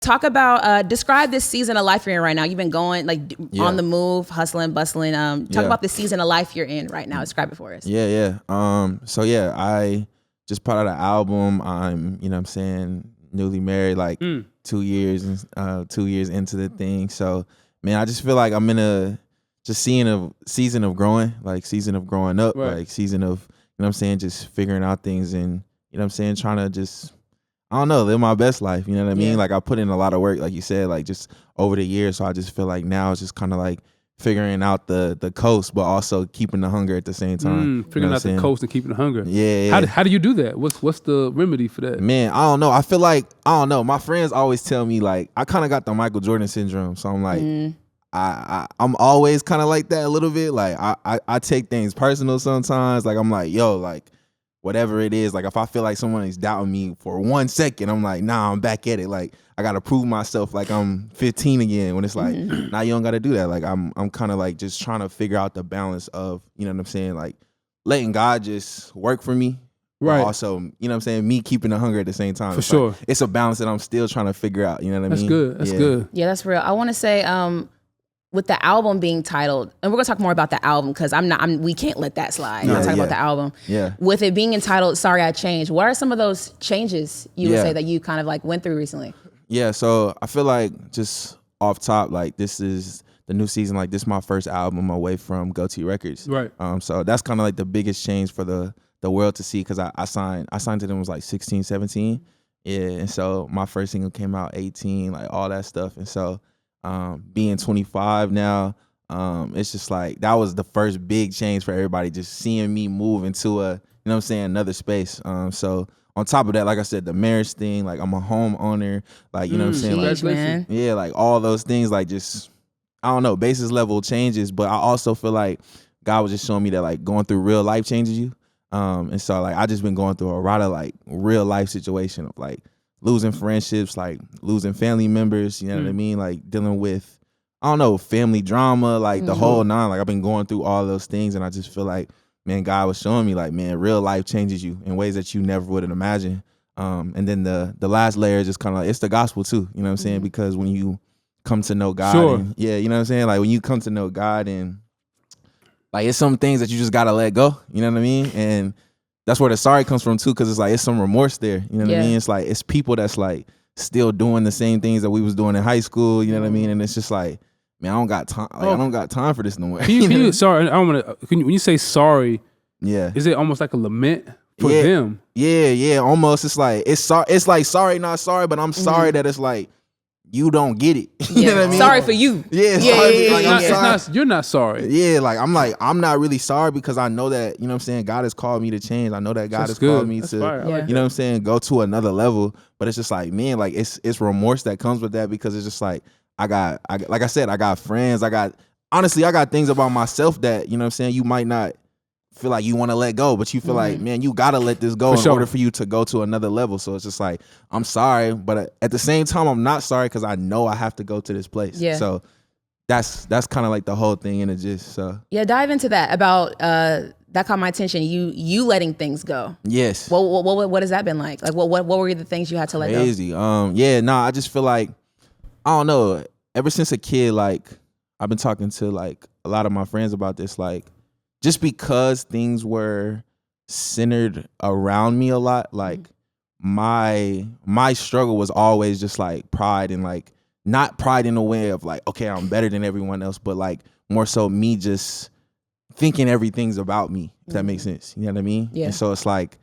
Talk about, describe this season of life you're in right now. You've been going on the move, hustling, bustling. Talk about the season of life you're in right now. Describe it for us. Yeah. So yeah, I just put out an album. I'm, you know what I'm saying, newly married, like 2 years into the thing. So man, I just feel like I'm in a season of growing, like season of growing up, like season of, you know what I'm saying, just figuring out things and, you know what I'm saying, trying to just, I don't know, live my best life. You know what I mean? Like I put in a lot of work, like you said, like just over the years. So I just feel like now it's just kind of like figuring out the coast, but also keeping the hunger at the same time. Figuring out the coast and keeping the hunger. Yeah. How do you do that? What's the remedy for that? Man, I don't know. I feel like, I don't know. My friends always tell me like, I kind of got the Michael Jordan syndrome. So I'm like, I'm always kind of like that a little bit. Like I take things personal sometimes. Like I'm like, yo, like, whatever it is, like if I feel like someone is doubting me for 1 second, I'm like, nah, I'm back at it. Like I gotta prove myself like I'm 15 again. When it's like, nah, you don't gotta do that. Like I'm kind of like just trying to figure out the balance of, you know what I'm saying, like letting God just work for me. Right. Also, you know what I'm saying, me keeping the hunger at the same time. For sure. Like, it's a balance that I'm still trying to figure out. You know what I mean? That's good. That's good. Yeah, that's real. I want to say, with the album being titled, and we're gonna talk more about the album because we can't let that slide. We're talking about the album. Yeah. With it being entitled "Sorry I Changed," what are some of those changes you would say that you kind of like went through recently? Yeah, so I feel like just off top, like this is the new season. Like this is my first album away from Reach Records. Right. So that's kind of like the biggest change for the world to see because I signed to them was like 16, 17. Yeah, and so my first single came out 18, like all that stuff, and so. Being 25 now, it's just like that was the first big change for everybody, just seeing me move into a, you know what I'm saying, another space. So on top of that, like I said, the marriage thing, like I'm a homeowner, like, you know what I'm saying? Geez, like, man. Yeah, like all those things, like just, I don't know, basis level changes, but I also feel like God was just showing me that like going through real life changes you. And so like I just been going through a lot of like real life situation of like losing friendships, like losing family members, you know what I mean? Like dealing with, I don't know, family drama, like the whole nine. Like I've been going through all those things and I just feel like, man, God was showing me like, man, real life changes you in ways that you never would have imagined. And then the last layer is just kind of like, it's the gospel too, you know what I'm saying? Because when you come to know God, and, you know what I'm saying? Like when you come to know God and like it's some things that you just gotta let go, you know what I mean? And that's where the sorry comes from too, because it's like it's some remorse there. You know what I mean? It's like it's people that's like still doing the same things that we was doing in high school. You know what I mean? And it's just like, man, I don't got time. Like, I don't got time for this no more. Can you sorry? I don't want to. When you say sorry, is it almost like a lament for them? Yeah. Almost. It's like it's like sorry, not sorry, but I'm sorry that it's like you don't get it. You know what I mean? Sorry for you. You're not sorry. Yeah, like I'm not really sorry because I know that, you know what I'm saying, God has called me to change. I know that God has called me to, you know what I'm saying, go to another level. But it's just like, man, like it's remorse that comes with that because it's just like I got like I said, I got friends. I got things about myself that, you know what I'm saying, you might not feel like you want to let go, but you feel like, man, you gotta let this go in order for you to go to another level. So it's just like, I'm sorry, but at the same time, I'm not sorry because I know I have to go to this place. Yeah. So that's kind of like the whole thing in it. Just so dive into that about that caught my attention. You letting things go. Yes. What has that been like? Like what were the things you had to let go? Crazy. I just feel like, I don't know. Ever since a kid, like I've been talking to like a lot of my friends about this, like. Just because things were centered around me a lot, like my struggle was always just like pride and like not pride in a way of like, okay, I'm better than everyone else, but like more so me just thinking everything's about me, if that makes sense. You know what I mean? Yeah. And so it's like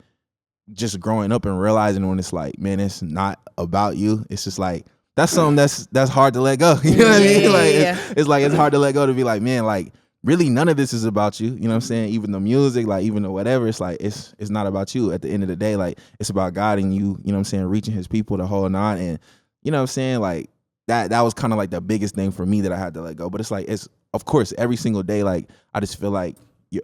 just growing up and realizing when it's like, man, it's not about you. It's just like, that's something that's hard to let go. You know what I mean? Like it's like, it's hard to let go to be like, man, like, really none of this is about you. You know what I'm saying? Even the music, like even the whatever, it's like it's not about you at the end of the day. Like it's about God and you know what I'm saying, reaching his people, the whole nine. And you know what I'm saying? Like that was kind of like the biggest thing for me that I had to let go. But it's like, it's of course every single day, like I just feel like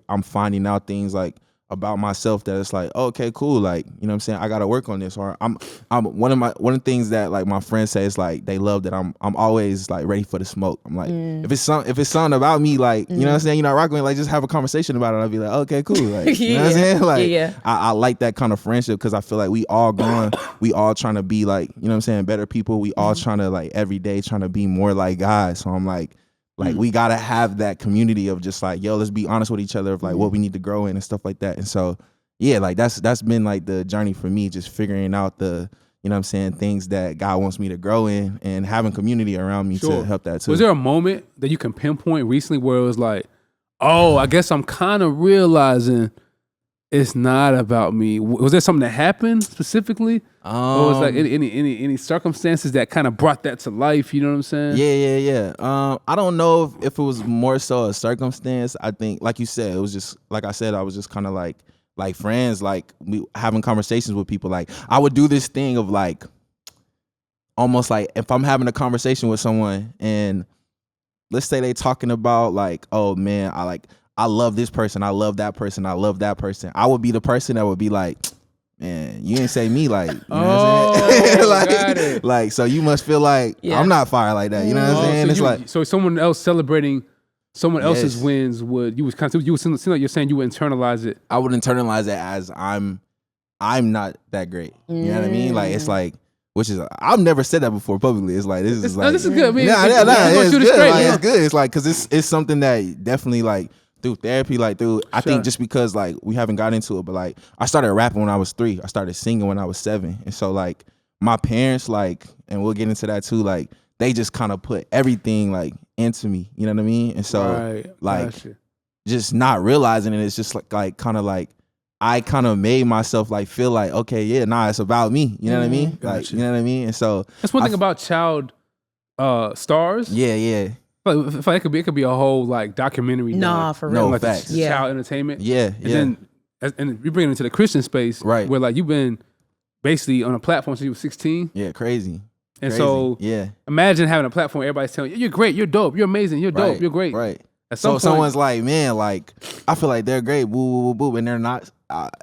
I'm finding out things like about myself that it's like, oh, okay, cool, like, you know what I'm saying, I gotta work on this. Or I'm one of the things that like my friends say is like they love that I'm always like ready for the smoke. I'm like, if it's something about me, like, you know what I'm saying, you're not rocking with, like, just have a conversation about it. I'll be like, okay, cool, like, you know what I'm saying, like, I like that kind of friendship because I feel like we all trying to be like, you know what I'm saying, better people. We all trying to like every day trying to be more like God. So I'm like we gotta have that community of just like, yo, let's be honest with each other of like what we need to grow in and stuff like that. And so yeah, like that's been like the journey for me, just figuring out the, you know what I'm saying, things that God wants me to grow in and having community around me to help that too. Was there a moment that you can pinpoint recently where it was like, oh, I guess I'm kind of realizing it's not about me? Was there something that happened specifically? Or was like any circumstances that kind of brought that to life? You know what I'm saying? Yeah. I don't know if it was more so a circumstance. I think, like you said, it was just, like I said, I was just kind of like friends, like we having conversations with people. Like I would do this thing of like, almost like if I'm having a conversation with someone and let's say they talking about like, oh man, I love this person, I love that person, I love that person. I would be the person that would be like, man, you ain't say me, like, you know what I'm saying? Got it. Like, so you must feel like I'm not fire like that. You know what I'm saying? So it's like, so someone else celebrating someone else's wins would seem like you're saying you would internalize it. I would internalize it as I'm not that great. You know what I mean? Like it's like, which is, I've never said that before publicly. It's like this is like, this is good. It's good. Like, it's good. It's like, because it's something that definitely like through therapy, like through, I think just because like we haven't got into it, but like I started rapping when I was 3. I started singing when I was 7. And so like my parents, like, and we'll get into that too, like they just kind of put everything like into me, you know what I mean? And so like just not realizing it, it's just like kind of like I kind of made myself like feel like, okay, yeah, nah, it's about me, you know what I mean? Like, you know what I mean? And so that's one thing about child stars. Yeah. But it could be a whole like documentary. Nah, for real. No, like facts. Child entertainment. And then you bring it into the Christian space, right? Where like you've been basically on a platform since you were 16. Yeah, crazy. And so imagine having a platform where everybody's telling you, you're great, you're dope, you're amazing, you're dope, you're great. Right. So someone's like, man, like I feel like they're great, boo, boo, boo, boo, and they're not.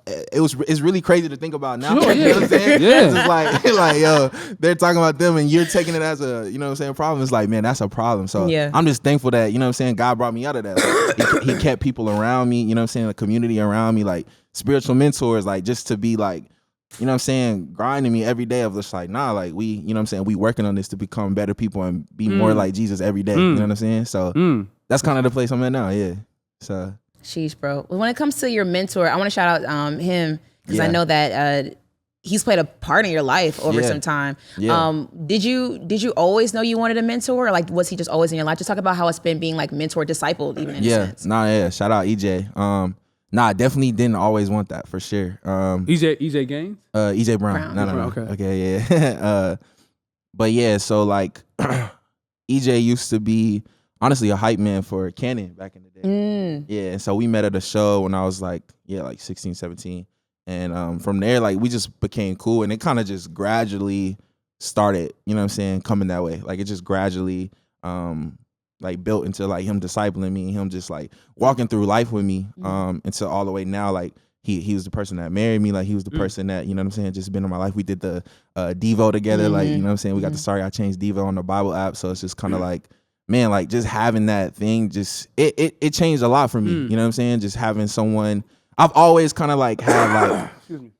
It's really crazy to think about now. Sure, you know what I'm saying? Yeah. It's just like yo, they're talking about them and you're taking it as a, you know what I'm saying, problem. It's like, man, that's a problem. So I'm just thankful that, you know what I'm saying, God brought me out of that. Like, he kept people around me, you know what I'm saying, a community around me, like spiritual mentors, like just to be like, you know what I'm saying, grinding me every day of just like, nah, like we, you know what I'm saying, we working on this to become better people and be more like Jesus every day. You know what I'm saying? So that's kind of the place I'm at now. Yeah. So. Sheesh, bro. When it comes to your mentor, I want to shout out him because I know that he's played a part in your life over some time. Yeah. Did you always know you wanted a mentor? Or like, was he just always in your life? Just talk about how it's been being like mentor discipled, even in a sense. Shout out EJ. I definitely didn't always want that for sure. EJ Gaines? EJ Brown. No. Okay, yeah. But yeah, so like EJ used to be honestly a hype man for Canon back in the day. Yeah, and so we met at a show when I was like 16, 17. And from there, like we just became cool, and it kind of just gradually started, you know what I'm saying, coming that way. Like it just gradually like built into like him discipling me, him just like walking through life with me until all the way now. Like he was the person that married me. Like he was the person that, you know what I'm saying, just been in my life. We did the Devo together. Like, you know what I'm saying, we got the Sorry I Changed Devo on the Bible app. So it's just kind of like, man, like just having that thing, just it changed a lot for me. You know what I'm saying? Just having someone, I've always kind of like had like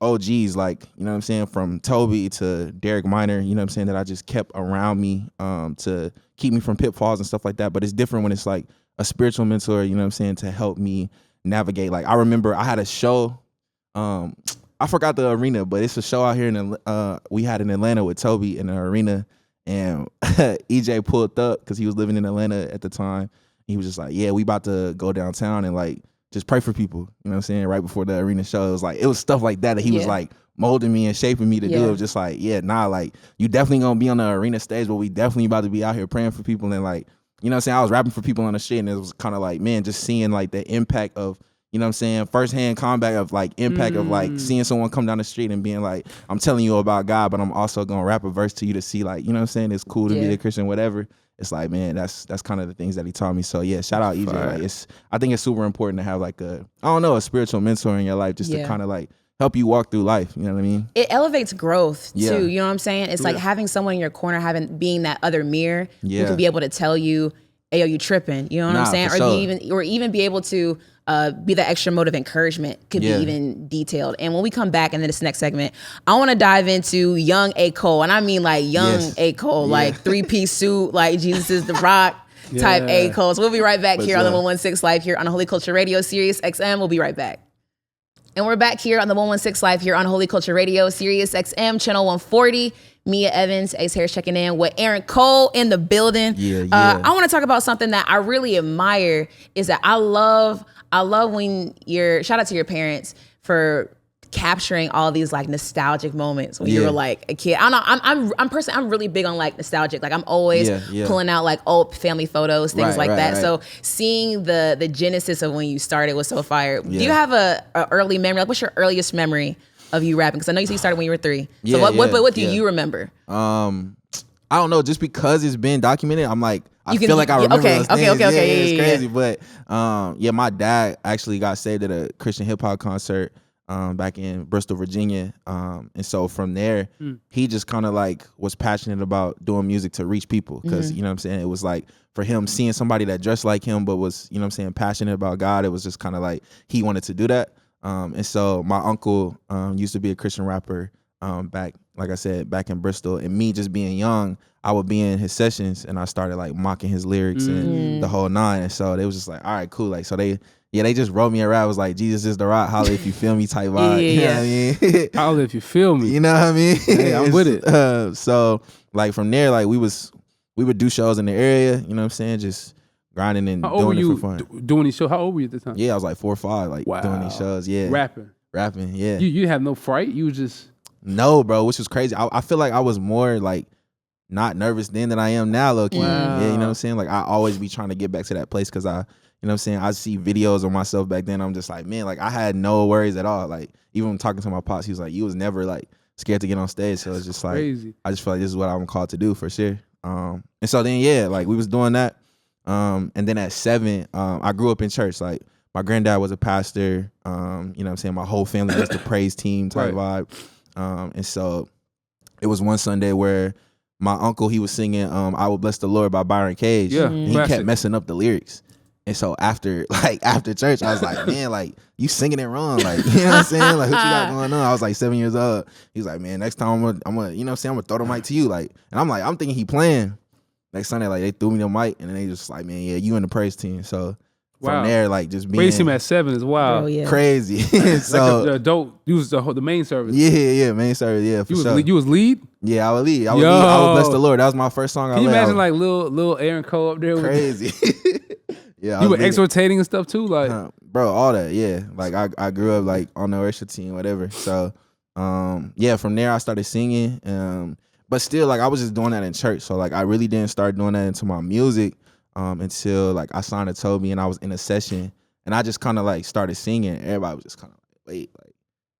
OGs, like, you know what I'm saying, from Toby to Derek Minor, you know what I'm saying, that I just kept around me to keep me from pitfalls and stuff like that. But it's different when it's like a spiritual mentor, you know what I'm saying, to help me navigate. Like I remember I had a show, I forgot the arena, but it's a show out here we had in Atlanta with Toby in the arena. And EJ pulled up because he was living in Atlanta at the time. He was just like, yeah, we about to go downtown and like just pray for people, you know what I'm saying, right before the arena show. It was like, it was stuff like that he was like molding me and shaping me to do. It was just like, like you definitely gonna be on the arena stage, but we definitely about to be out here praying for people. And like, you know what I'm saying, I was rapping for people on the street, and it was kind of like, man, just seeing like the impact of, you know what I'm saying, firsthand combat of like impact of like seeing someone come down the street and being like, I'm telling you about God, but I'm also gonna rap a verse to you to see like, you know what I'm saying, it's cool to be a Christian, whatever. It's like, man, that's kind of the things that he taught me. So yeah, shout out EJ. Like I think it's super important to have like a spiritual mentor in your life just to kind of like help you walk through life. You know what I mean? It elevates growth too. You know what I'm saying? It's like having someone in your corner, being that other mirror who can be able to tell you, hey, yo, you tripping. You know what I'm saying? Or even be able to be that extra mode of encouragement could be even detailed. And when we come back into this next segment, I want to dive into young A. Cole. And I mean like young A. Cole, like 3-piece suit, like Jesus is the Rock type A. Cole. So we'll be right back here on the 116 Live here on Holy Culture Radio, Sirius XM. We'll be right back. And we're back here on the 116 Live here on Holy Culture Radio, Sirius XM Channel 140. Meah Evans, Ace Harris checking in with Aaron Cole in the building. I want to talk about something that I really admire is that I love when shout out to your parents for capturing all these like nostalgic moments when you were like a kid. I don't know, I'm really big on like nostalgic. Like I'm always pulling out like old family photos, things like that. So seeing the genesis of when you started was so fire. Do you have a early memory? Like what's your earliest memory of you rapping? Because I know you said you started when you were 3. So what do you remember? I don't know, just because it's been documented, I'm like, I feel like I remember those things. Okay. It's crazy. But my dad actually got saved at a Christian hip hop concert back in Bristol, Virginia. And so from there, he just kind of like was passionate about doing music to reach people. Because, you know what I'm saying, it was like for him seeing somebody that dressed like him but was, you know what I'm saying, passionate about God, it was just kind of like he wanted to do that. And so my uncle used to be a Christian rapper back, like I said, back in Bristol. And me just being young, I would be in his sessions and I started like mocking his lyrics and the whole nine. And so they was just like, all right, cool. Like, so they just wrote me a rap. It was like, Jesus is the Rock, holla if you feel me type vibe. You know what I mean? Holla if you feel me. You know what I mean? Hey, I'm with it. So like from there, like we would do shows in the area, you know what I'm saying? Just grinding and doing it for fun. Doing these shows? How old were you at the time? Yeah, I was like 4 or 5, like doing these shows. Yeah. Rapping, yeah. You have no fright? You just... No, bro, which was crazy. I feel like I was more like not nervous then than I am now, low key. Wow. Yeah, you know what I'm saying? Like I always be trying to get back to that place because you know what I'm saying? I see videos of myself back then. I'm just like, man, like I had no worries at all. Like even when talking to my pops, he was like, you was never like scared to get on stage. So it's just like, crazy. I just feel like this is what I'm called to do for sure. And so then, like we was doing that. And then at 7, I grew up in church. Like my granddad was a pastor. You know what I'm saying? My whole family was the praise team type vibe. And so it was one Sunday where my uncle, he was singing I Will Bless the Lord by Byron Cage. Yeah, and he kept messing up the lyrics. And so after church, I was like, man, like you singing it wrong. Like, you know what I'm saying? Like what you got going on? I was like 7 years old. He was like, man, next time I'm gonna, you know what I'm saying, I'm gonna throw the mic to you. Like, and I'm thinking he playing. Next Sunday, like they threw me the mic and then they just like, man, yeah, you in the praise team. So from there, like just being praise team at 7 is wild. Crazy. So like the adult, you was the main service. Yeah, main service, yeah, for sure. You was lead? Yeah, I would lead. I would bless the Lord. That was my first song. Can you imagine like little Aaron Cole up there? Crazy. Yeah, you were exhortating and stuff too, like bro, all that. Yeah, like I grew up like on the worship team, whatever. So yeah, from there I started singing. But still, like I was just doing that in church. So like I really didn't start doing that into my music until like I signed to Toby and I was in a session and I just kind of like started singing. Everybody was just kind of like, wait,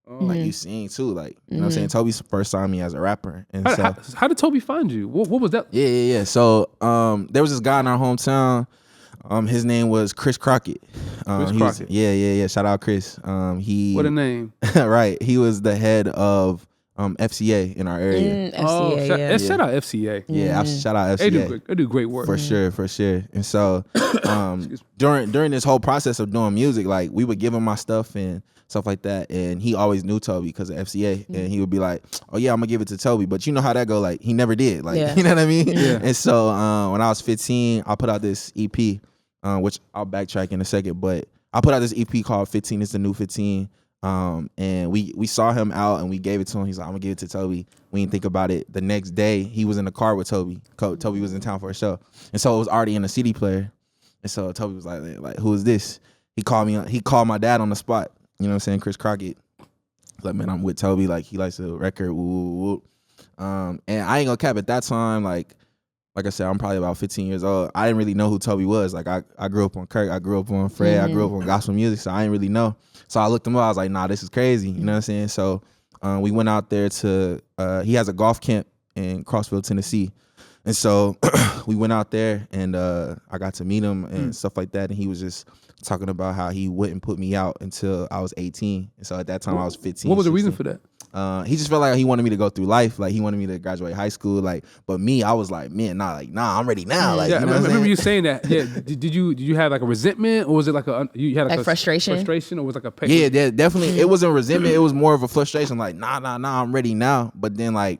like, like you sing too, like you know what I'm saying? Toby first signed me as a rapper. And how did Toby find you? What was that? Yeah. So there was this guy in our hometown. His name was Chris Crockett. Chris Crockett. Yeah. Shout out Chris. What a name. Right. He was the head of FCA in our area. FCA, shout out FCA. Yeah, shout out FCA. They do great work. For sure. And so during this whole process of doing music, like we would give him my stuff and stuff like that. And he always knew Toby because of FCA. And he would be like, oh yeah, I'm gonna give it to Toby. But you know how that go, like he never did. Like you know what I mean? Yeah. And so when I was 15, I put out this EP, which I'll backtrack in a second, but I put out this EP called 15 is the New 15. And we saw him out and we gave it to him. He's like, I'm gonna give it to Toby. We didn't think about it. The next day, he was in the car with Toby. Toby was in town for a show. And so it was already in a CD player. And so Toby was like, who is this? He called my dad on the spot. You know what I'm saying? Chris Crockett. Like, man, I'm with Toby. Like, he likes the record. Woo, woo, woo. And I ain't gonna cap at that time. Like, like I said, I'm probably about 15 years old. I didn't really know who Toby was. Like I grew up on Kirk, I grew up on Fred, I grew up on gospel music, so I didn't really know. So I looked him up. I was like, nah, this is crazy. You know what I'm saying? So we went out there to. He has a golf camp in Crossville, Tennessee, and so we went out there, and I got to meet him and stuff like that. And he was just talking about how he wouldn't put me out until I was 18. And so at that time I was 15. What was the reason for that? He just felt like he wanted me to go through life. Like he wanted me to graduate high school. Like, but me, I was like, man, nah, I'm ready now. Like, yeah, you know I remember you saying that. Yeah, did you have like a resentment, or was it like you had like a frustration? Frustration, or was it like a yeah, definitely. It wasn't resentment. It was more of a frustration. Like, nah, I'm ready now. But then like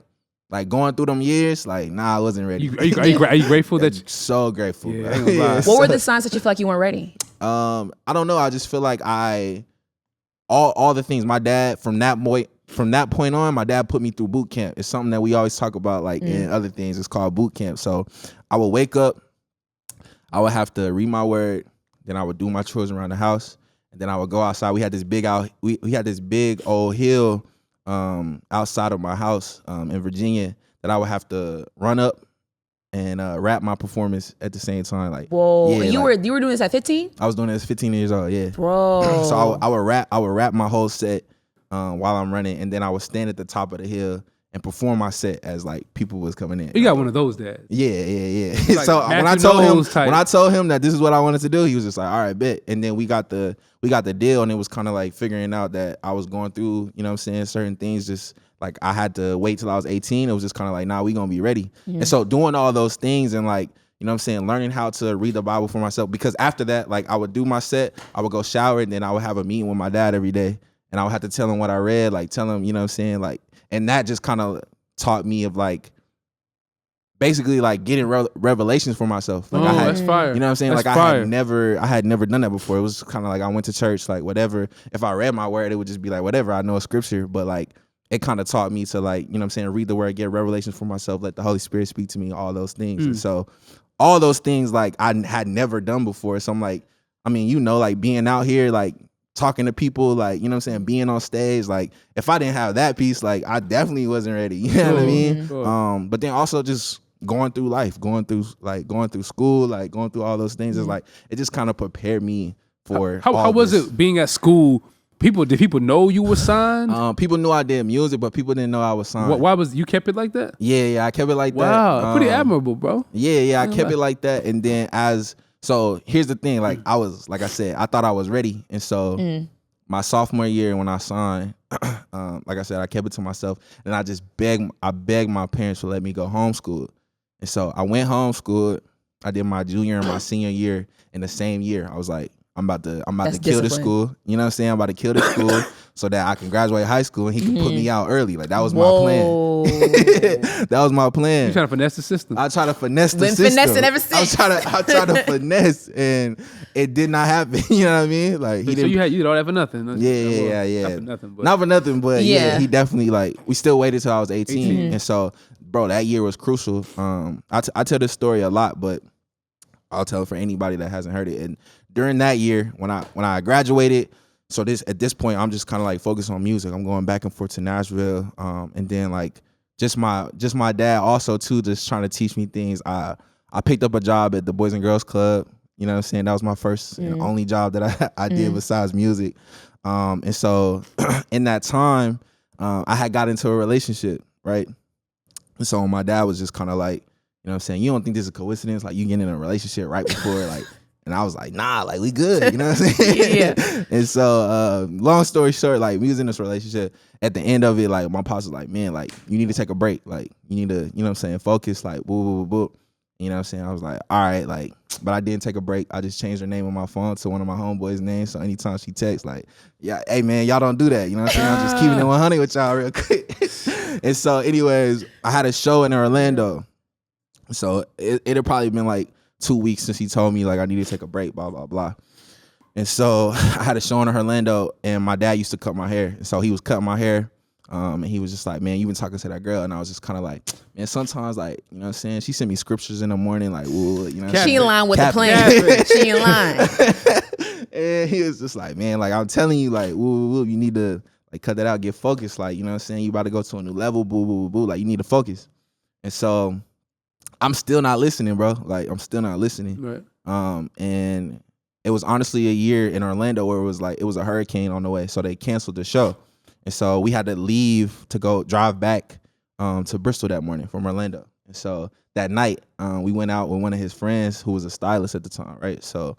going through them years, like, nah, I wasn't ready. Are you grateful that? So grateful. Yeah, Yeah, what were the signs that you felt like you weren't ready? I don't know. I just feel like all the things my dad from that point on, my dad put me through boot camp. It's something that we always talk about, like in other things. It's called boot camp. So I would wake up, I would have to read my word, then I would do my chores around the house, and then I would go outside. We had this big old hill outside of my house in Virginia that I would have to run up and rap my performance at the same time. Like, whoa, yeah, you were doing this at 15? I was doing this 15 years old, yeah. Bro. So I would rap my whole set while I'm running, and then I would stand at the top of the hill and perform my set as like people was coming in. You got one of those dads. Yeah. Like so when I told him that this is what I wanted to do, he was just like, all right, bet. And then we got the deal, and it was kind of like figuring out that I was going through, you know what I'm saying, certain things. Just like I had to wait till I was 18. It was just kind of like, nah, we gonna be ready. And so doing all those things and like, you know what I'm saying, learning how to read the Bible for myself, because after that, like I would do my set, I would go shower, and then I would have a meeting with my dad every day, and I would have to tell him what I read, like tell him, you know what I'm saying, like, and that just kind of taught me of like basically like getting revelations for myself. Like that's fire. You know what I'm saying? That's like fire. I had never done that before. It was kind of like I went to church, like whatever. If I read my word, it would just be like whatever. I know a scripture, but like it kind of taught me to like, you know what I'm saying, read the word, get revelations for myself, let the Holy Spirit speak to me, all those things. And so all those things like I had never done before. So I'm like, I mean, you know, like being out here, like talking to people, like, you know what I'm saying, being on stage, like if I didn't have that piece, like I definitely wasn't ready. You know what I mean? But then also just going through life, going through school, like going through all those things is like it just kind of prepared me for how was it being at school? Did people know you were signed? People knew I did music, but people didn't know I was signed. Why was you kept it like that? Yeah, I kept it like that. Wow, pretty admirable, bro. Yeah, I kept it like that. And then so here's the thing, like I was, like I said, I thought I was ready. And so my sophomore year when I signed, like I said, I kept it to myself, and I just begged my parents to let me go homeschool. And so I went homeschooled. I did my junior and my senior year in the same year. I was like, I'm about to kill this school. You know what I'm saying? I'm about to kill this school so that I can graduate high school and he can put me out early. Like that was my plan. That was my plan. You trying to finesse the system? I try to finesse the system. Been finessing ever since. I try to finesse, and it did not happen. You know what I mean? Like he didn't. So you don't have for nothing. Yeah. Not for nothing, but not for nothing, but yeah, he definitely like. We still waited till I was 18, and so, bro, that year was crucial. I tell this story a lot, but I'll tell it for anybody that hasn't heard it. And during that year, when I graduated, so at this point, I'm just kind of like focused on music. I'm going back and forth to Nashville, and then like just my dad also too, just trying to teach me things. I picked up a job at the Boys and Girls Club. You know what I'm saying? That was my first and only job that I did besides music. And so in that time, I had got into a relationship, right? And so my dad was just kind of like, you know what I'm saying, you don't think this is a coincidence? Like you getting in a relationship right before like, and I was like, nah, like we good, you know what I'm saying? Yeah. And so long story short, like we was in this relationship. At the end of it, like my pops was like, man, like you need to take a break. Like you need to, you know what I'm saying, focus, like woo. You know what I'm saying? I was like, all right, like, but I didn't take a break. I just changed her name on my phone to one of my homeboys' names. So anytime she texts, like, yeah, hey man, y'all don't do that. You know what I'm saying? I'm just keeping it 100 with y'all real quick. And so anyways, I had a show in Orlando. So it had probably been like 2 weeks since he told me like I needed to take a break, blah, blah, blah. And so I had a show in Orlando, and my dad used to cut my hair. And so he was cutting my hair. And he was just like, man, you been talking to that girl. And I was just kind of like, man, sometimes like, you know what I'm saying? She sent me scriptures in the morning, like, woo, you know what I'm saying? She in line with the plan. She in line. And he was just like, man, like, I'm telling you, like, woo, you need to like cut that out, get focused. Like, you know what I'm saying? You about to go to a new level, boo. Like, you need to focus. And so I'm still not listening, bro. Like, I'm still not listening. Right. And it was honestly a year in Orlando where it was a hurricane on the way, so they canceled the show, and so we had to leave to go drive back to Bristol that morning from Orlando. And so that night, we went out with one of his friends who was a stylist at the time, right? So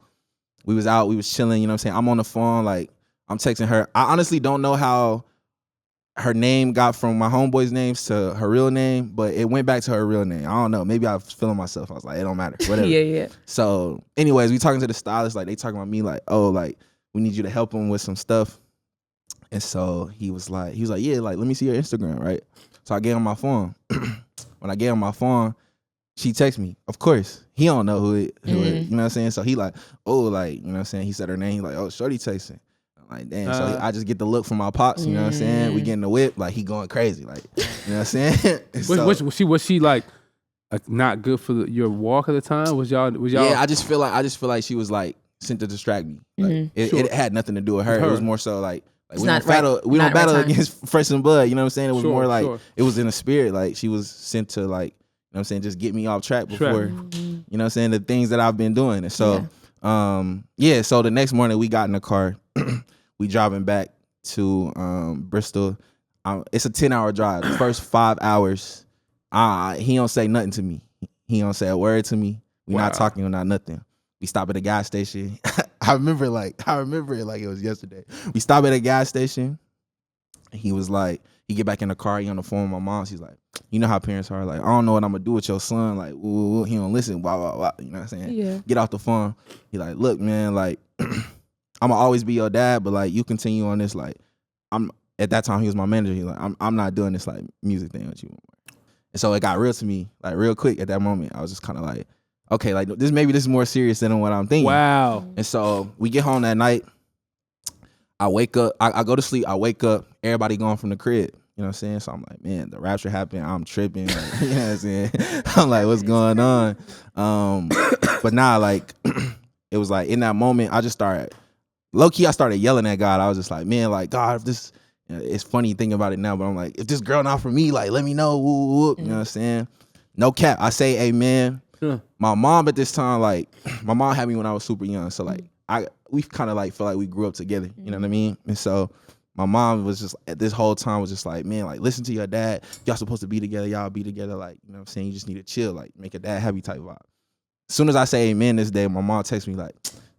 we was out, we was chilling, you know what I'm saying? I'm on the phone, like, I'm texting her. I honestly don't know how her name got from my homeboy's names to her real name, but it went back to her real name. I don't know. Maybe I was feeling myself. I was like, it don't matter. Whatever. Yeah. So anyways, we talking to the stylist, like, they talking about me, like, oh, like, we need you to help him with some stuff. And so he was like, yeah, like, let me see your Instagram, right? So I gave him my phone. When I gave him my phone, she texted me. Of course, he don't know who it, you know what I'm saying? So he like, oh, like, you know what I'm saying? He said her name. He like, oh, shorty texting. I'm like, damn. So I just get the look from my pops, you know what I'm saying? We get in the whip, like, he going crazy, like, you know what I'm saying? Was she like not good for your walk at the time? Was y'all? Yeah, I just feel like she was like sent to distract me. Like, it had nothing to do with her. It was more so like we don't battle against flesh and blood, you know what I'm saying? It was more like it was in the spirit, like she was sent to, like, you know what I'm saying, just get me off track before, you know what I'm saying, the things that I've been doing. And so so the next morning we got in the car. We driving back to Bristol. It's a 10-hour drive. The first 5 hours, he don't say nothing to me. He don't say a word to me. We not talking or not nothing. We stop at a gas station. I remember it like it was yesterday. We stop at a gas station. And he was like, he get back in the car. He on the phone with my mom. She's like, you know how parents are. Like, I don't know what I'm gonna do with your son. Like, ooh, he don't listen. Blah blah blah. You know what I'm saying? Yeah. Get off the phone. He like, look, man. Like, I'm gonna always be your dad, but like, you continue on this. Like, at that time he was my manager. He's like, I'm not doing this like music thing with you anymore. And so it got real to me, like, real quick. At that moment, I was just kind of like, okay, like, this is more serious than what I'm thinking. Wow. And so we get home that night. I wake up. I go to sleep. I wake up. Everybody going from the crib. You know what I'm saying? So I'm like, man, the rapture happened. I'm tripping. Like, you know what I'm saying? I'm like, what's going on? But nah, like, it was like in that moment, I just started, low key, I started yelling at God. I was just like, man, like, God, if this, it's funny thinking about it now, but I'm like, if this girl not for me, like, let me know. Woo, woo, woo. You know what I'm saying? No cap. I say amen. My mom at this time, like, my mom had me when I was super young. So like, we kind of like feel like we grew up together. You know what I mean? And so my mom was just, at this whole time was just like, man, like, listen to your dad. Y'all supposed to be together. Y'all be together. Like, you know what I'm saying? You just need to chill. Like, make a dad happy type vibe. As soon as I say amen this day, my mom texts me like,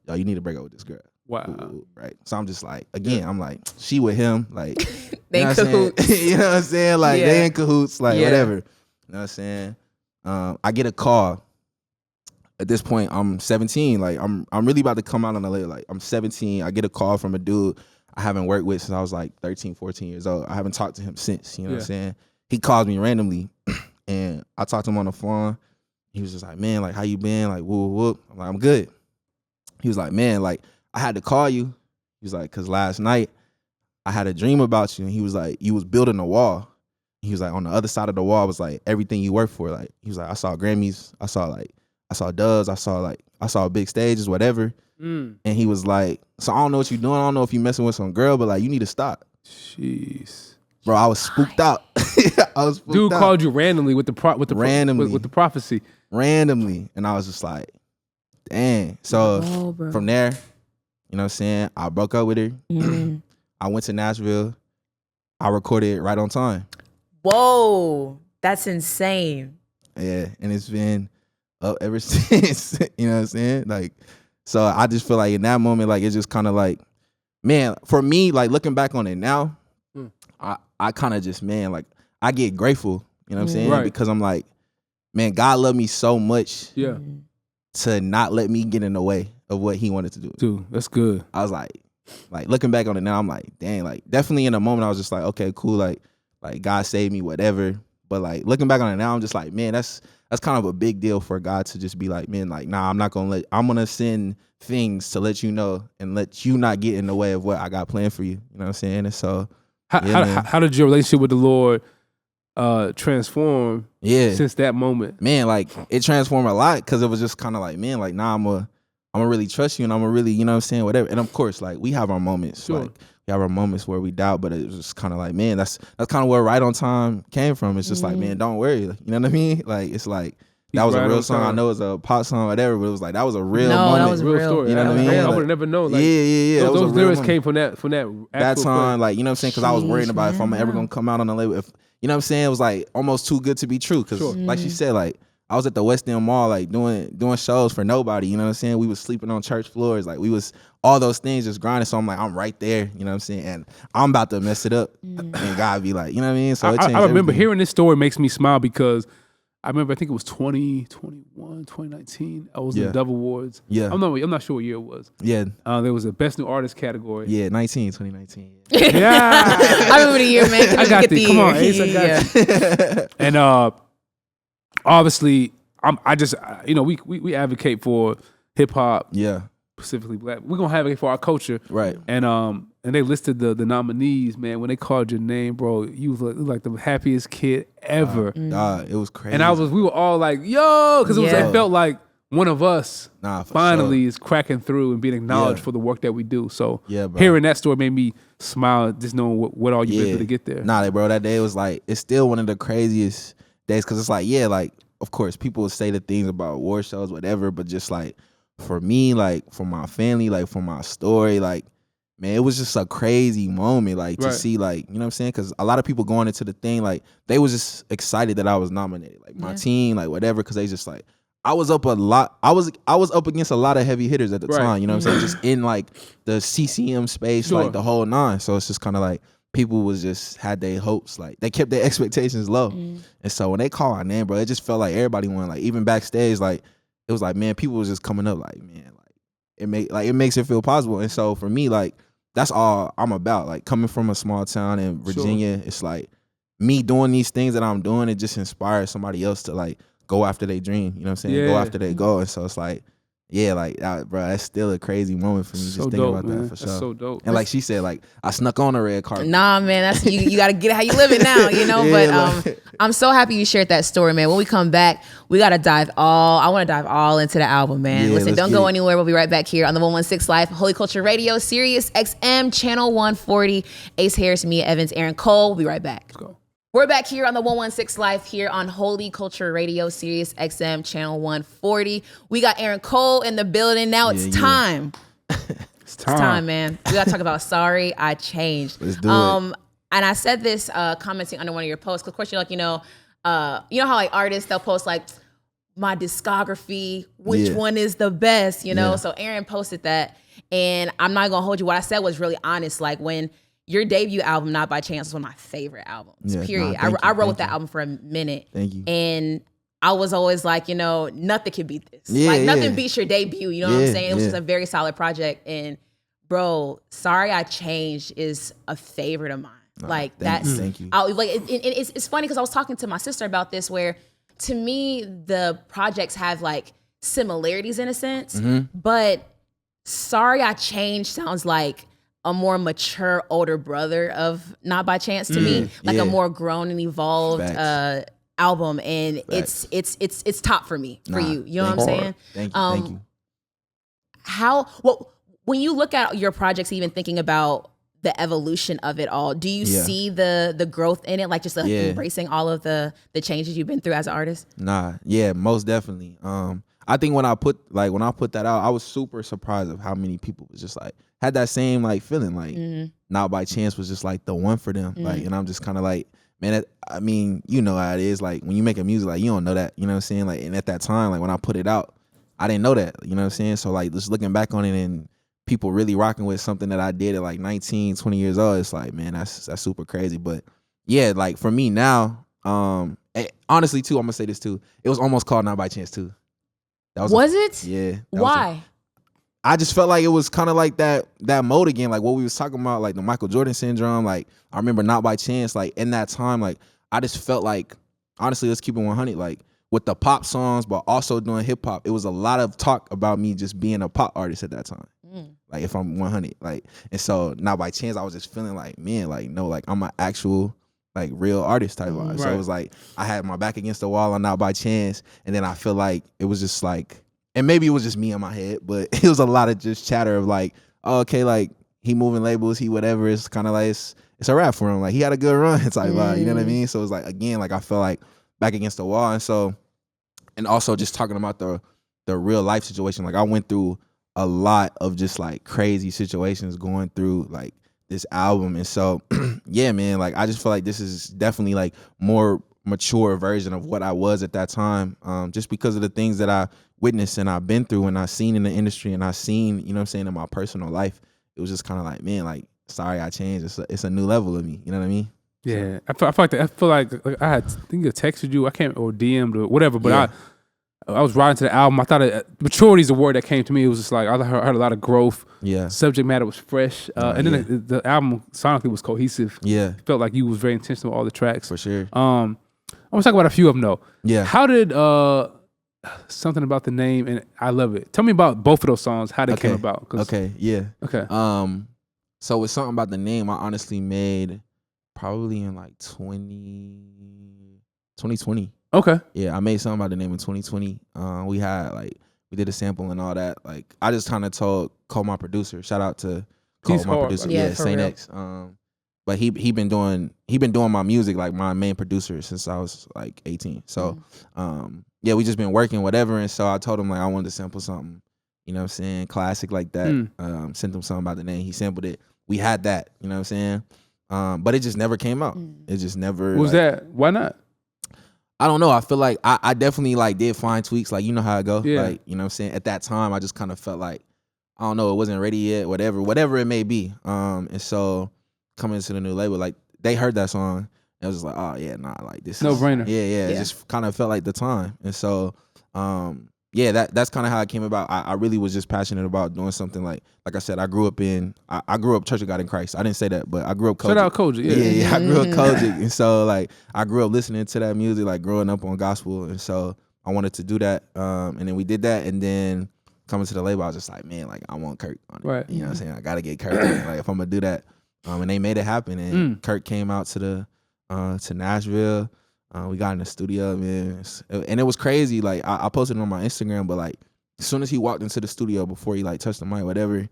yo, you need to break up with this girl. Wow. Ooh, right. So I'm just like, again, I'm like, she with him. Like, they you know cahoots. you know what I'm saying? Like, they in cahoots. Like, whatever. You know what I'm saying? I get a call. At this point, I'm 17. Like, I'm really about to come out on the leg. Like, I'm 17. I get a call from a dude I haven't worked with since I was like 13, 14 years old. I haven't talked to him since. You know what I'm saying? He calls me randomly, and I talked to him on the phone. He was just like, man, like, how you been? Like, whoop, whoop. I'm like, I'm good. He was like, man, like, I had to call you. He was like, because last night I had a dream about you. And he was like, you was building a wall. He was like, on the other side of the wall was like everything you worked for. Like, he was like, I saw Grammys. I saw dubs. I saw big stages, whatever. And he was like, so I don't know what you're doing. I don't know if you messing with some girl, but like, you need to stop. Jeez. Bro, I was spooked out. Dude called you randomly with the prophecy. Randomly. And I was just like, dang. So from there, you know what I'm saying, I broke up with her. I went to Nashville. I recorded right on time. Whoa, that's insane. Yeah, and it's been up ever since. You know what I'm saying? Like, so I just feel like in that moment, like, it's just kind of like, man, for me, like, looking back on it now, I kind of just, man, like, I get grateful, you know what I'm saying? Right. Because I'm like, man, God loved me so much to not let me get in the way of what he wanted to do. Dude, that's good. I was like looking back on it now, I'm like, dang, like, definitely in the moment I was just like, okay, cool, like God saved me, whatever. But like, looking back on it now, I'm just like, man, that's kind of a big deal for God to just be like, man, like, nah, I'm gonna send things to let you know and let you not get in the way of what I got planned for you. You know what I'm saying? And so how did your relationship with the Lord transform since that moment? Man, like, it transformed a lot, because it was just kind of like, man, like, nah, I'm gonna really trust you, and I'm gonna really, you know what I'm saying, whatever. And of course, like, we have our moments. Like, we have our moments where we doubt, but it was just kind of like, man, that's kind of where right on time came from. It's just like, man, don't worry. You know what I mean? Like, it's like, that was right a real on song. time. I know it's a pop song or whatever, but it was like that was a real No, moment. that was real. story. You know what I mean? I Like, would have never known. Like, yeah. That was those a real lyrics moment. came from that That time, place. like, you know what I'm saying? Because I was worried about if I'm ever man. gonna come out on the label. If you know what I'm saying, it was like almost too good to be true. Because like she said, like I was at the West End Mall, like doing shows for nobody. You know what I'm saying? We was sleeping on church floors, like we was all those things just grinding. So I'm like, I'm right there. You know what I'm saying? And I'm about to mess it up, and God be like, you know what I mean? So it changed I remember everything. hearing this story makes me smile because I remember I think it was 2021, 2019. I was in Yeah. Dove Awards. Yeah. I'm not sure what year it was. Yeah, There was a Best New Artist category. yeah, 2019. Yeah. I remember the year, man. I got Get the the come year. on, Ace. I got you. And obviously, we advocate for hip hop, Yeah, specifically black. We're gonna advocate for our culture, right. And they listed the nominees. Man, when they called your name, bro, you was like the happiest kid ever. God, it was crazy. And we were all like, yo, because Yeah. it felt like one of us Nah, for finally sure. is cracking through and being acknowledged Yeah. for the work that we do. So Yeah, bro. hearing that story made me smile, just knowing what all you've been through to get there. Nah, bro, that day was like, it's still one of the craziest days because it's like, yeah, like, of course, people would say the things about award shows, whatever, but just like, for me, like, for my family, like, for my story, like, man, it was just a crazy moment, like, to Right. see, like, you know what I'm saying? Because a lot of people going into the thing, like, they was just excited that I was nominated, like, my team, like, whatever, because they just, like, I was up a lot. I was up against a lot of heavy hitters at the Right. time, you know what I'm saying? Just in, like, the CCM space, Sure. like, the whole nine. So it's just kind of like, people was just had their hopes, like they kept their expectations low. And so when they called my name, bro, it just felt like everybody won. Like even backstage, like it was like, man, people was just coming up like, man, like it makes it feel possible. And so for me, like that's all I'm about. Like coming from a small town in Virginia, it's like me doing these things that I'm doing, it just inspires somebody else to like go after their dream. You know what I'm saying? Yeah. Go after their goal. And so it's like, yeah, like bro, that's still a crazy moment for me. So just thinking dope, about man. that for sure. That's so dope. And like she said, like I snuck on the red carpet. Nah, man, that's you got to get it how you live it now, you know. Yeah, But I'm so happy you shared that story, man. When we come back, I want to dive all into the album, man. Yeah, Listen, let's don't get go it. anywhere. We'll be right back here on the 116 Live Holy Culture Radio, Sirius XM Channel 140. Ace Harris, Meah Evans, Aaron Cole. We'll be right back. Let's go. We're back here on the 116 Live here on Holy Culture Radio, Sirius XM Channel 140. We got Aaron Cole in the building. Now it's time. It's It's time, man. We got to talk about Sorry, I Changed. Let's do it. And I said this commenting under one of your posts, because of course you're like, you know how like artists, they'll post like my discography, which one is the best, you know? Yeah. So Aaron posted that, and I'm not gonna hold you. What I said was really honest. Like when your debut album, Not By Chance, was one of my favorite albums, Yeah, period. nah, thank I you, wrote with thank that album for a minute. Thank you. And I was always like, nothing can beat this. Yeah, like nothing yeah. beats your debut, you know what I'm Yeah, saying? It was yeah. just a very solid project. And bro, Sorry I Changed is a favorite of mine. Like thank you, that's thank you. It's funny because I was talking to my sister about this, where to me the projects have like similarities in a sense, Mm-hmm. but Sorry I Changed sounds like a more mature older brother of Not By Chance to me, like yeah. a more grown and evolved Facts. album, and Facts. it's top for me, for Nah, you. You know what I'm thank you. saying? Thank you. When you look at your projects, even thinking about the evolution of it all, do you Yeah. see the growth in it, like just Yeah. embracing all of the changes you've been through as an artist? Nah, yeah, most definitely. I think when I put that out, I was super surprised of how many people was just like had that same like feeling, like Not By Chance was just like the one for them. Like, and I'm just kind of like, man, I mean, you know how it is. Like when you make a music, like you don't know that, you know what I'm saying? Like, and at that time, like when I put it out, I didn't know that, you know what I'm saying? So like just looking back on it and people really rocking with something that I did at like 19, 20 years old, it's like, man, that's super crazy. But yeah, like for me now, honestly too, I'm gonna say this too. It was almost called Not By Chance too. That Was it? Yeah. that was Why? I just felt like it was kind of like that mode again, like what we was talking about, like the Michael Jordan syndrome. Like I remember Not By Chance, like in that time, like I just felt like, honestly, let's keep it 100, like with the pop songs, but also doing hip hop, it was a lot of talk about me just being a pop artist at that time. Like if I'm 100, like, and so Not By Chance, I was just feeling like, man, like no, like I'm an actual like real artist type vibe. So it was like I had my back against the wall on Not By Chance, and then I feel like it was just like, and maybe it was just me in my head, but it was a lot of just chatter of like, oh, okay, like he moving labels, he whatever. It's kind of like it's a wrap for him. Like he had a good run type vibe, you know what I mean? So it's like again, like I felt like back against the wall, and so and also just talking about the real life situation. Like I went through a lot of just like crazy situations going through like this album. And so yeah, man, like I just feel like this is definitely like more mature version of what I was at that time, just because of the things that I witnessed and I've been through and I've seen in the industry and I've seen, you know what I'm saying, in my personal life. It was just kind of like, man, like, sorry I changed. It's a new level of me. You know what I mean? Yeah. I feel like I think I texted you, or DM'd or whatever, but I was writing to the album. I thought maturity is a word that came to me. It was just like I heard a lot of growth. Yeah, subject matter was fresh, and then the album sonically was cohesive. Yeah, it felt like you was very intentional with all the tracks for sure. I want to talk about a few of them though. Yeah, how did something about the name and I love it? Tell me about both of those songs. How they came about? Okay. So with something about the name, I honestly made probably in like 2020. Okay. Yeah, I made something about the name in 2020. We did a sample and all that. Like I just kind of told Cole, my producer. Shout out to Cole, my producer. Yeah, Saint X. But he been doing my music, like my main producer, since I was like 18. So yeah, we just been working whatever. And so I told him like I wanted to sample something, you know what I'm saying, classic like that. Sent him something about the name. He sampled it. We had that, you know what I'm saying. But it just never came out. It just never. Was that? Why not? I don't know. I feel like I definitely like did fine tweaks. Like, you know how it go. Yeah. Like, you know what I'm saying? At that time, I just kind of felt like, I don't know, it wasn't ready yet, whatever it may be. And so coming into the new label, like they heard that song and it was just like, oh yeah, nah, like this no is brainer. Yeah. It just kind of felt like the time. And so yeah, that's kind of how it came about. I really was just passionate about doing something like I said, I grew up Church of God in Christ. I didn't say that, but I grew up Kojic. Shout out Kojic, Yeah, I grew up Kojic. And so like I grew up listening to that music, like growing up on gospel. And so I wanted to do that. And then we did that. And then coming to the label, I was just like, man, like I want Kirk on it. Right. You know what I'm saying? I gotta get Kirk on it. Like if I'm gonna do that. And they made it happen. And Kirk came out to Nashville. We got in the studio, man, and it was crazy. Like I posted it on my Instagram, but like as soon as he walked into the studio, before he like touched the mic, whatever,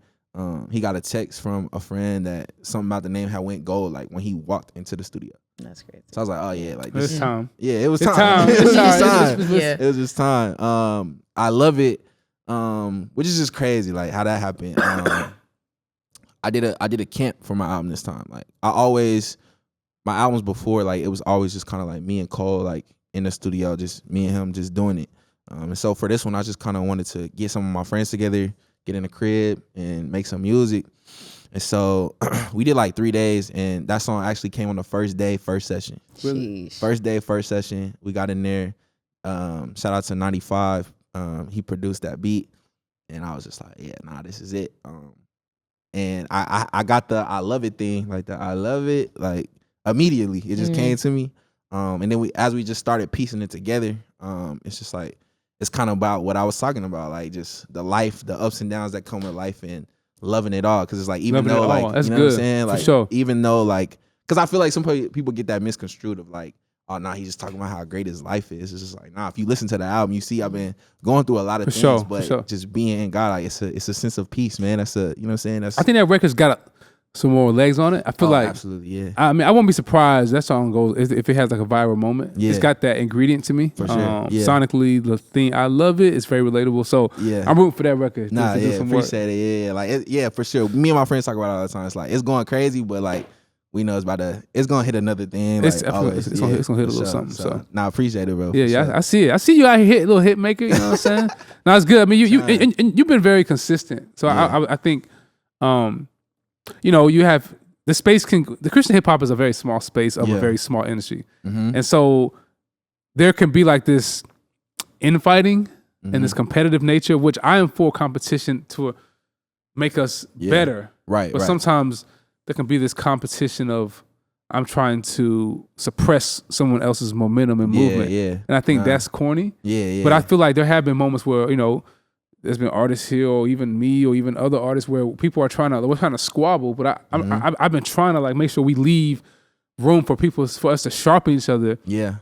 he got a text from a friend that something about the name had went gold. Like when he walked into the studio. That's great. So I was like, oh yeah, like this time. Yeah, it was time. It was just time. It was just time. I love it. Which is just crazy, like how that happened. I did a camp for my album this time. Like my albums before, like it was always just kind of like me and Cole, like in the studio, just me and him just doing it. And so for this one, I just kind of wanted to get some of my friends together, get in the crib and make some music. And so we did like 3 days, and that song actually came on the first day, first session. Really? First day, first session. We got in there. Shout out to 95. He produced that beat, and I was just like, yeah, nah, this is it. And I got the I love it thing, like the I love it, like immediately. It just came to me. And then as we just started piecing it together, it's just like, it's kind of about what I was talking about, like just the life, the ups and downs that come with life and loving it all. Cause it's like, even though like, that's you know good. What I'm saying? Like, for sure. Even though like, cause I feel like some people get that misconstrued of like, oh nah, he's just talking about how great his life is. It's just like, nah, if you listen to the album, you see I've been going through a lot of things, but just being in God, like it's a sense of peace, man. That's you know what I'm saying? I think that record's got some more legs on it. I feel like absolutely, yeah. I mean, I won't be surprised that song goes if it has like a viral moment. Yeah. It's got that ingredient to me. For sure. Sonically, the thing, I love it. It's very relatable. So yeah, I'm rooting for that record. Nah, yeah, appreciate it. Yeah, like for sure. Me and my friends talk about it all the time. It's like it's going crazy, but like we know it's gonna hit another thing. Like, it's gonna hit a little something. So nah, appreciate it, bro. Yeah, yeah, I see it. I see you out here hit little hit maker. You know what I'm saying? No, it's good. I mean, you've been very consistent. So yeah. I think, you know, you have. The Christian hip hop is a very small space of a very small industry. Mm-hmm. And so there can be like this infighting and this competitive nature, which I am for competition to make us better. Right. But sometimes there can be this competition of I'm trying to suppress someone else's momentum and movement. Yeah. And I think that's corny. Yeah. But I feel like there have been moments where, you know, there's been artists here, or even me, or even other artists, where people are trying to squabble. But I've been trying to like make sure we leave room for us to sharpen each other,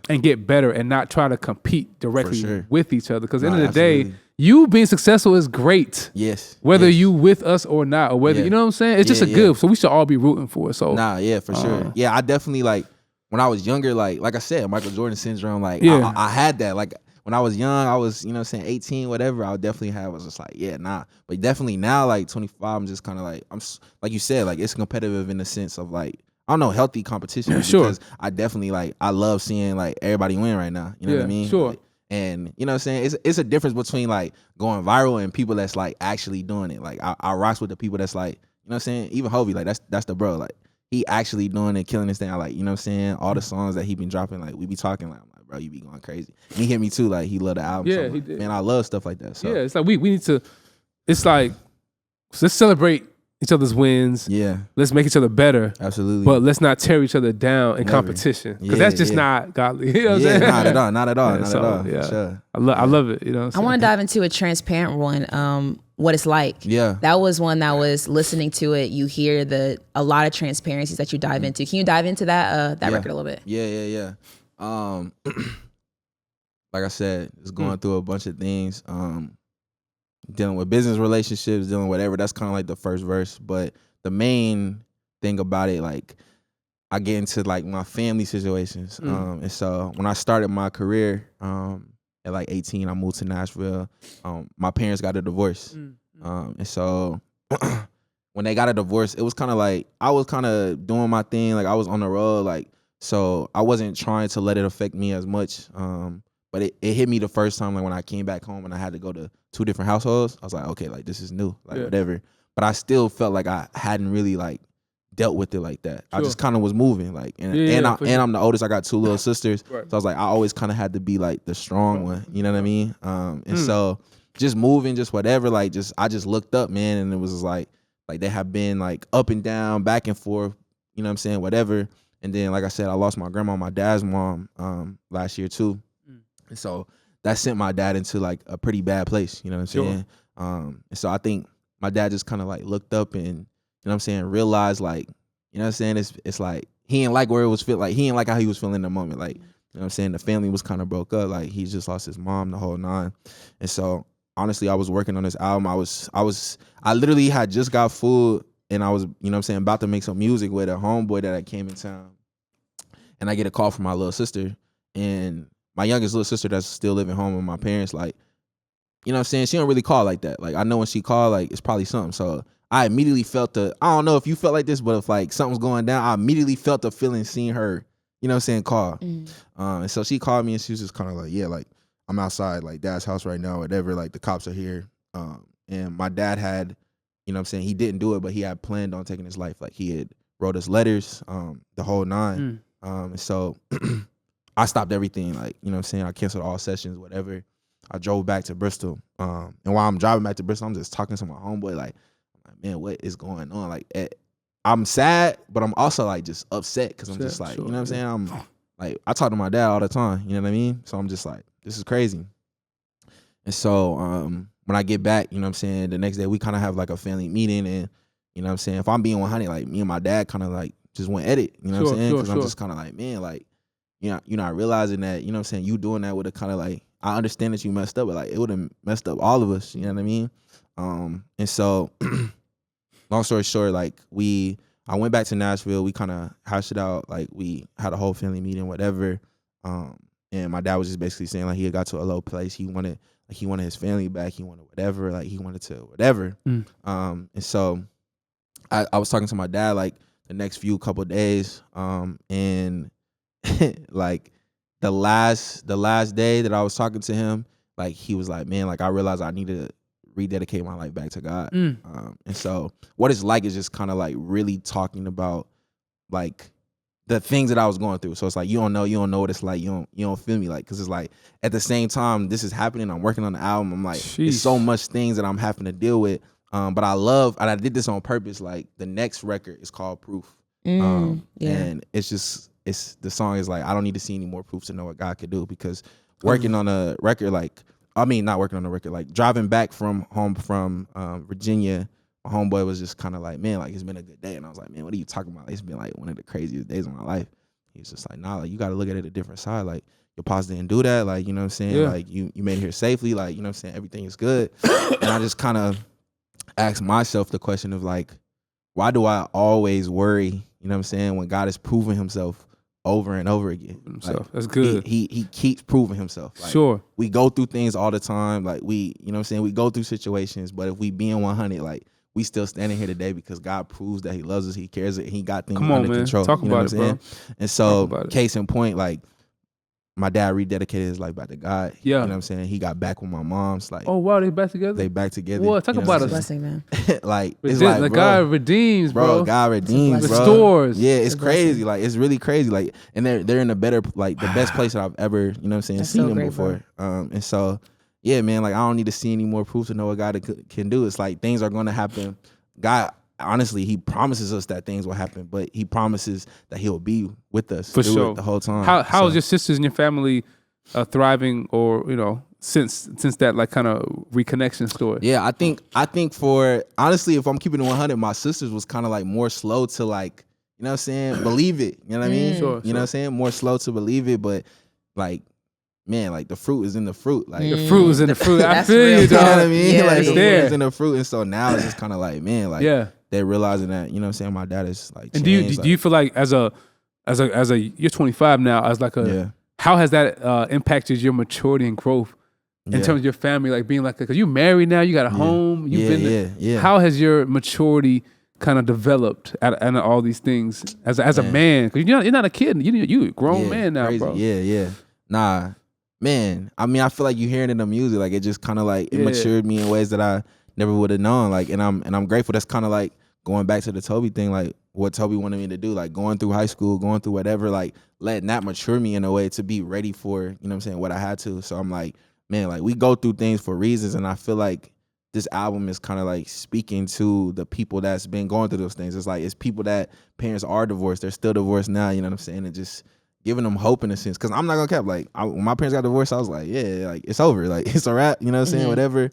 and get better, and not try to compete directly with each other. Because at the end of the day, you being successful is great. Yes. Whether you with us or not, or whether you know what I'm saying, it's just a good. So we should all be rooting for it. So for sure. Yeah, I definitely like when I was younger, like I said, Michael Jordan syndrome. Like I had that like. when I was young, I was, 18, whatever, I would definitely was just like, yeah, nah. But definitely now, like 25, I'm just kind of like, like you said, like it's competitive in the sense of like, I don't know, healthy competition. Sure. Because I definitely like, I love seeing like everybody win right now. You know what I mean? Sure. Like, and you know what I'm saying? It's a difference between like going viral and people that's like actually doing it. Like I rocks with the people that's like, you know what I'm saying? Even Hovey, like that's the bro. Like he actually doing it, killing this thing. I like, you know what I'm saying? All the songs that he been dropping, like we be talking like, I'm like, bro, you be going crazy. And he hit me too, like he loved the album. Yeah, so he did. Man, I love stuff like that. So yeah, it's like we need to. It's like let's celebrate each other's wins. yeah, Let's make each other better. absolutely. But let's not tear each other down in Never. competition because Yeah, that's just yeah. not godly. You know what I'm yeah, saying? not at all, not at all, Yeah, not so, at all. yeah. For sure. I love it. You know, what I I'm want saying? to dive into a transparent one. What it's like. Yeah. That was one that was listening to it. You hear a lot of transparencies that you dive into. Can you dive into that record a little bit? Yeah. Like I said, just going through a bunch of things. Dealing with business relationships, dealing with whatever. That's kind of like the first verse. But the main thing about it, like I get into like my family situations. And so when I started my career, at like 18, I moved to Nashville. My parents got a divorce. And so when they got a divorce, it was kind of like I was kind of doing my thing. Like I was on the road. Like, so I wasn't trying to let it affect me as much. But it hit me the first time, like when I came back home and I had to go to 2 different households. I was like, okay, like this is new, like whatever. But I still felt like I hadn't really like dealt with it like that. I just kind of was moving, like, and I'm the oldest. I got 2 little sisters, so I was like, I always kind of had to be like the strong one. You know what I mean? And so just moving, just whatever, like I just looked up, man, and it was just like they have been like up and down, back and forth. You know what I'm saying? Whatever. And then, like I said, I lost my grandma, my dad's mom, last year too. And so that sent my dad into like a pretty bad place, you know what I'm saying? And so I think my dad just kind of like looked up and, you know what I'm saying, realized like, you know what I'm saying? It's like he didn't like where it was like he didn't like how he was feeling in the moment. Like, you know what I'm saying? The family was kind of broke up. Like he just lost his mom, the whole 9. And so honestly, I was working on this album. I literally had just got food and I was, you know what I'm saying, about to make some music with a homeboy that I came in town. And I get a call from my little sister, and my youngest little sister that's still living home with my parents, like, you know what I'm saying? She don't really call like that. Like, I know when she called, like, it's probably something. So I immediately felt I don't know if you felt like this, but if like something's going down, I immediately felt the feeling seeing her, you know what I'm saying, call. And so she called me and she was just kind of like, yeah, like, I'm outside, like, Dad's house right now, whatever, like, the cops are here. And my dad had, you know what I'm saying, he didn't do it, but he had planned on taking his life. Like, he had wrote us letters, the whole 9. And so I stopped everything, like, you know what I'm saying? I canceled all sessions, whatever. I drove back to Bristol. And while I'm driving back to Bristol, I'm just talking to my homeboy, like, man, what is going on? Like, I'm sad, but I'm also, like, just upset because I'm just like, you know what I'm saying? I'm like, I talk to my dad all the time, you know what I mean? So I'm just like, this is crazy. And so when I get back, you know what I'm saying, the next day we kind of have, like, a family meeting. And, you know what I'm saying, if I'm being 100, like, me and my dad kind of, like, just went at it, you know what I'm saying? Because I'm just kind of like, man, like, you're not realizing that, you know what I'm saying, you doing that would have kind of like, I understand that you messed up, but like it would have messed up all of us, you know what I mean? And so long story short, like I went back to Nashville, we kind of hashed it out, like we had a whole family meeting, whatever. And my dad was just basically saying like he had got to a low place, he wanted his family back, he wanted whatever, like he wanted to whatever. And so I was talking to my dad like the next couple days, and like the last day that I was talking to him, like he was like, man, like I realized I need to rededicate my life back to God. And so what it's like is just kind of like really talking about like the things that I was going through. So it's like you don't know what it's like. You don't feel me, like, because it's like at the same time this is happening, I'm working on the album. I'm like, there's so much things that I'm having to deal with. But I love, and I did this on purpose. Like the next record is called Proof. And the song is like, I don't need to see any more proof to know what God could do, because working on a record, not working on a record, like driving back from home from Virginia, my homeboy was just kind of like, man, like it's been a good day. And I was like, man, what are you talking about? Like, it's been like one of the craziest days of my life. He was just like, nah, like you got to look at it a different side. Like your pops didn't do that. Like, you know what I'm saying? Yeah. Like you made it here safely. Like, you know what I'm saying? Everything is good. And I just kind of asked myself the question of like, why do I always worry, you know what I'm saying, when God has proven himself over and over again. Himself. That's good. He keeps proving himself. Like, sure. We go through things all the time. Like you know what I'm saying? We go through situations, but if we being 100, like we still standing here today because God proves that he loves us, he cares, and he got things under control. Talk about it, bro. And so, case in point, like my dad rededicated his life back to God. Yeah. You know what I'm saying? He got back with my mom's. Like, oh wow, they back together? They back together. Well, talk about a blessing, man. Like, it's like, bro, God redeems, bro. God redeems, bro. Restores. Yeah, it's crazy. Like, it's really crazy. Like, and they're in a better, like, the best place that I've ever, you know what I'm saying, seen them before. And so, yeah, man, like, I don't need to see any more proof to know what God can do. It's like things are going to happen. God, honestly, he promises us that things will happen, but he promises that he'll be with us for sure the whole time. How is your sisters and your family thriving, or since that like kind of reconnection story? Yeah, I think for honestly, if I'm keeping it 100, my sisters was kind of like more slow to like, you know what I'm saying, believe it. You know what I mean? Sure, you know what I'm saying? More slow to believe it, but like, man, like the fruit is in the fruit. Like the fruit is in the fruit. I feel you, dog. You know what I mean? Yeah, like the fruit there. is in the fruit, and so now it's just kind of like, man, like they're realizing that, you know what I'm saying, my dad is like. And do you feel like as a you're 25 now, as like how has that impacted your maturity and growth in terms of your family, like being like, because you married now, you got a home, you've been there. How has your maturity kind of developed and all these things as a man? Because you're not a kid, you a grown man now, crazy. bro. Yeah. Nah, man. I mean, I feel like you hearing it in the music, like it just kind of like it matured me in ways that I never would have known. Like, and I'm grateful. That's kind of like going back to the Toby thing, like what Toby wanted me to do, like going through high school, going through whatever, like letting that mature me in a way to be ready for, you know what I'm saying, what I had to. So I'm like, man, like we go through things for reasons, and I feel like this album is kind of like speaking to the people that's been going through those things. It's like, it's people that parents are divorced, they're still divorced now, you know what I'm saying, and just giving them hope in a sense. Because I'm not gonna cap, like when my parents got divorced, I was like, yeah, like it's over, like it's a wrap, you know what I'm saying, whatever.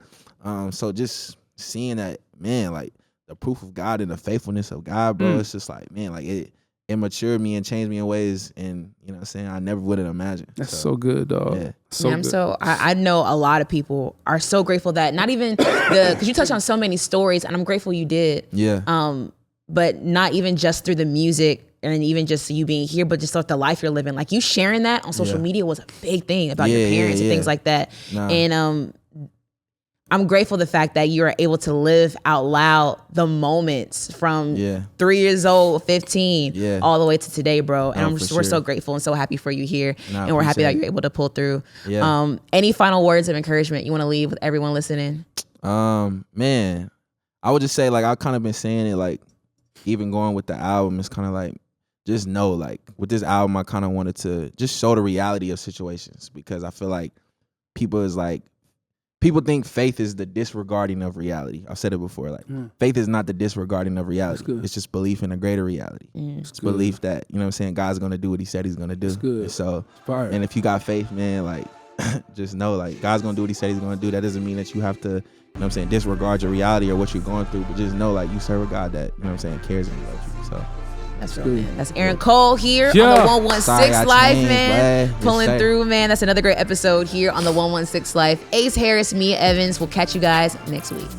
So just seeing that, man, like the proof of God and the faithfulness of God, bro, it's just like, man, like it matured me and changed me in ways, and you know what I'm saying, I never would have imagined. That's so good, dog. Yeah. So I know a lot of people are so grateful that not even because you touched on so many stories, and I'm grateful you did. Yeah. But not even just through the music and even just you being here, but just like the life you're living. Like you sharing that on social media was a big thing about your parents and things like that. And I'm grateful the fact that you're able to live out loud the moments from 3 years old, 15, all the way to today, bro. And we're so grateful and so happy for you here. And we're happy that you're able to pull through. Any final words of encouragement you want to leave with everyone listening? Man, I would just say, like, I've kind of been saying it, like, even going with the album, it's kind of like, just know, like, with this album, I kind of wanted to just show the reality of situations, because I feel like people think faith is the disregarding of reality. I've said it before. Like, faith is not the disregarding of reality. It's just belief in a greater reality. It's belief that, you know what I'm saying, God's going to do what he said he's going to do. That's good. And so, and if you got faith, man, like, just know, like, God's going to do what he said he's going to do. That doesn't mean that you have to, you know what I'm saying, disregard your reality or what you're going through, but just know, like, you serve a God that, you know what I'm saying, cares and loves you. So that's real, man. That's Aaron Cole here on the 116 Life, man. Pulling through, man. That's another great episode here on the 116 Life. Ace Harris, Meah Evans. We'll catch you guys next week.